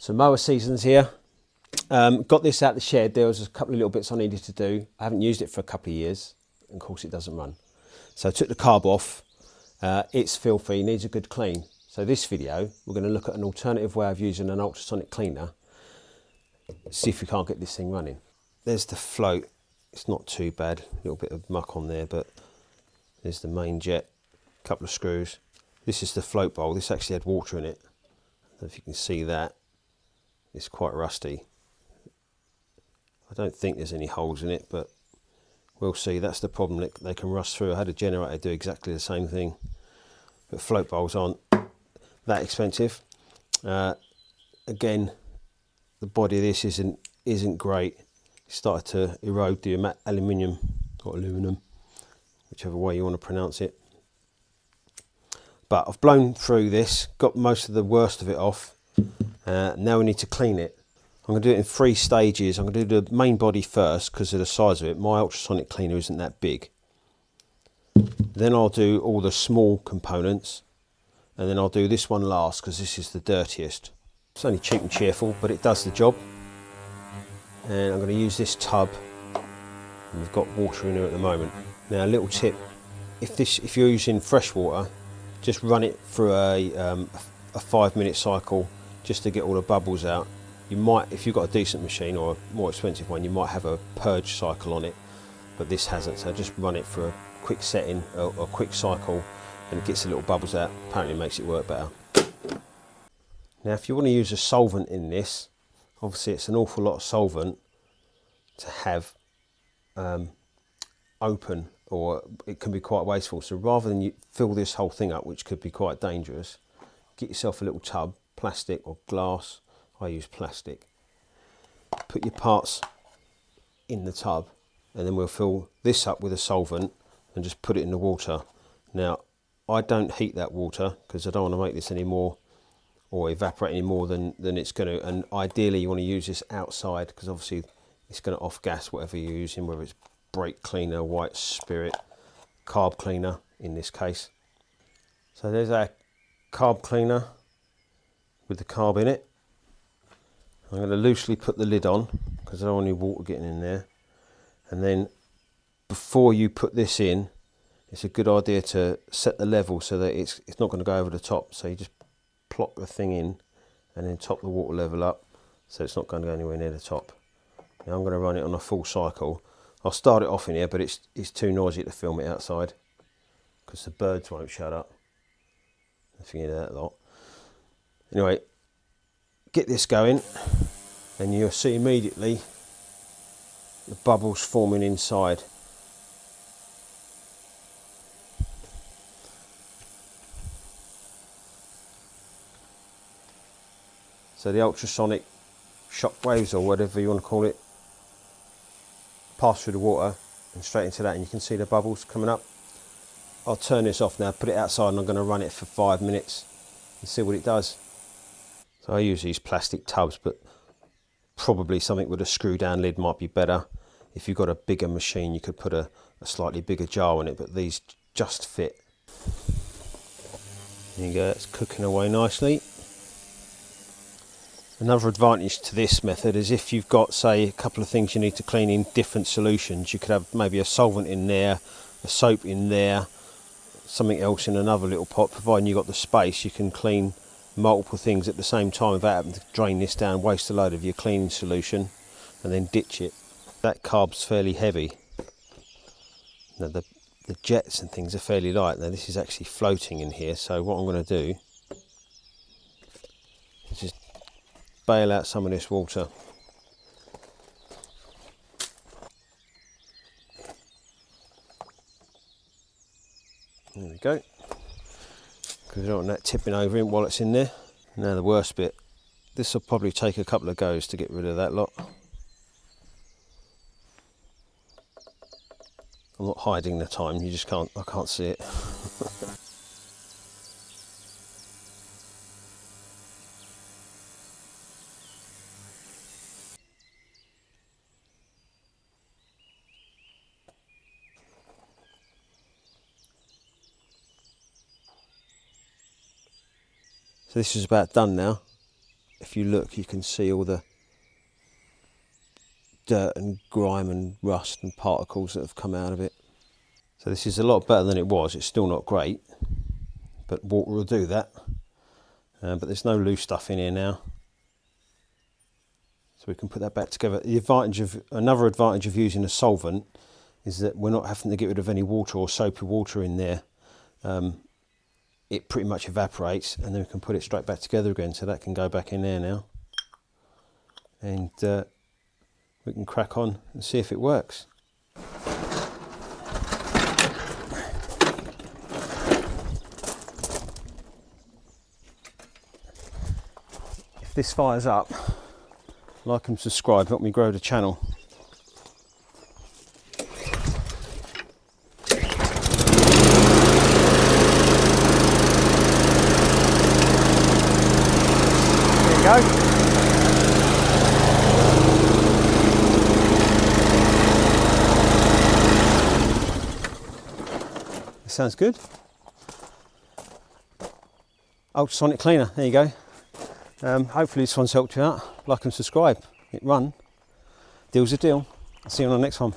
So mower season's here. Got this out the shed. There was a couple of little bits I needed to do. I haven't used it for a couple of years. And of course it doesn't run. So I took the carb off. It's filthy, needs a good clean. So this video, we're going to look at an alternative way of using an ultrasonic cleaner. See if we can't get this thing running. There's the float. It's not too bad. A little bit of muck on there, but there's the main jet. A couple of screws. This is the float bowl. This actually had water in it. I don't know if you can see that. It's quite rusty. I don't think there's any holes in it, but we'll see. That's the problem. They can rust through. I had a generator do exactly the same thing. But float bowls aren't that expensive. Again, the body of this isn't great. It started to erode the aluminium or aluminum, whichever way you want to pronounce it. But I've blown through this, got most of the worst of it off. Now we need to clean it. I'm going to do it in 3 stages. I'm going to do the main body first because of the size of it. My ultrasonic cleaner isn't that big. Then I'll do all the small components, and then I'll do this one last because this is the dirtiest. It's only cheap and cheerful, but it does the job. And I'm going to use this tub, and we've got water in here at the moment. Now a little tip, if you're using fresh water, just run it through a 5-minute cycle just to get all the bubbles out. You might, if you've got a decent machine or a more expensive one, you might have a purge cycle on it, but this hasn't, so just run it for a quick setting, or a quick cycle, and it gets the little bubbles out. Apparently it makes it work better. Now if you want to use a solvent in this, obviously it's an awful lot of solvent to have open, or it can be quite wasteful. So rather than you fill this whole thing up, which could be quite dangerous, get yourself a little tub, plastic or glass. I use plastic. Put your parts in the tub, and then we'll fill this up with a solvent and just put it in the water. Now I don't heat that water because I don't want to make this any more or evaporate any more than it's going to, and ideally you want to use this outside because obviously it's going to off gas whatever you're using, whether it's brake cleaner, white spirit, carb cleaner in this case. So there's our carb cleaner with the carb in it. I'm going to loosely put the lid on because I don't want any water getting in there. And then before you put this in, it's a good idea to set the level so that it's not going to go over the top. So you just plop the thing in and then top the water level up so it's not going to go anywhere near the top. Now I'm going to run it on a full cycle. I'll start it off in here, but it's too noisy to film it outside because the birds won't shut up. If you hear that lot. Anyway, get this going and you'll see immediately the bubbles forming inside. So the ultrasonic shock waves, or whatever you want to call it, pass through the water and straight into that, and you can see the bubbles coming up. I'll turn this off now, put it outside, and I'm going to run it for 5 minutes and see what it does. So I use these plastic tubs, but probably something with a screw down lid might be better. If you've got a bigger machine, you could put a slightly bigger jar in it, but these just fit. There you go, it's cooking away nicely. Another advantage to this method is if you've got, say, a couple of things you need to clean in different solutions, you could have maybe a solvent in there, a soap in there, something else in another little pot. Providing you've got the space, you can clean multiple things at the same time without having to drain this down, waste a load of your cleaning solution and then ditch it. That carb's fairly heavy. Now the jets and things are fairly light. Now this is actually floating in here, so what I'm going to do is just bail out some of this water. There we go. Because we don't want that tipping over in while it's in there. Now the worst bit. This will probably take a couple of goes to get rid of that lot. I'm not hiding the time, you just can't, I can't see it. So this is about done now. if you look, you can see all the dirt and grime and rust and particles that have come out of it. So this is a lot better than it was. It's still not great, but water will do that. But there's no loose stuff in here now, so we can put that back together. Another advantage of using a solvent is that we're not having to get rid of any water or soapy water in there. It pretty much evaporates, and then we can put it straight back together again. So that can go back in there now, and we can crack on and see if it works. If this fires up, like and subscribe, help me grow the channel. There you go. Sounds good. Ultrasonic cleaner, there you go. Hopefully this one's helped you out. Like and subscribe. Hit run. Deal's a deal. I'll see you on the next one.